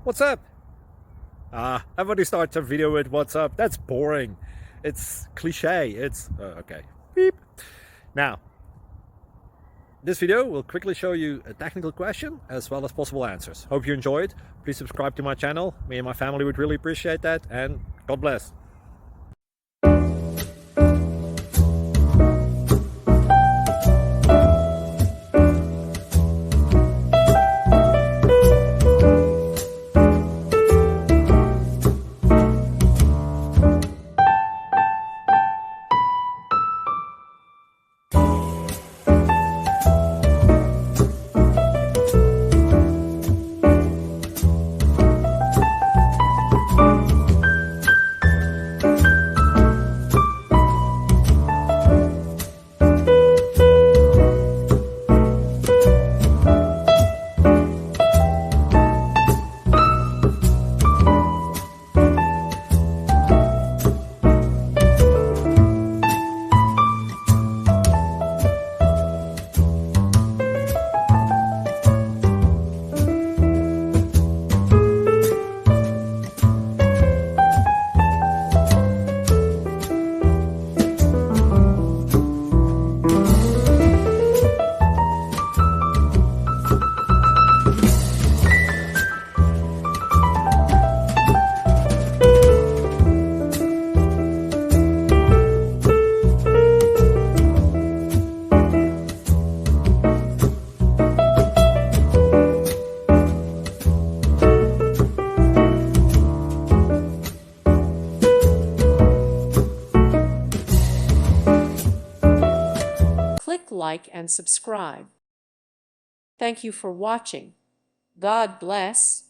What's up? Everybody starts a video with what's up. That's boring. It's cliche. It's okay. Beep. Now, this video will quickly show you a technical question as well as possible answers. Hope you enjoyed. Please subscribe to my channel. Me and my family would really appreciate that, and God bless. Click like and subscribe. Thank you for watching. God bless.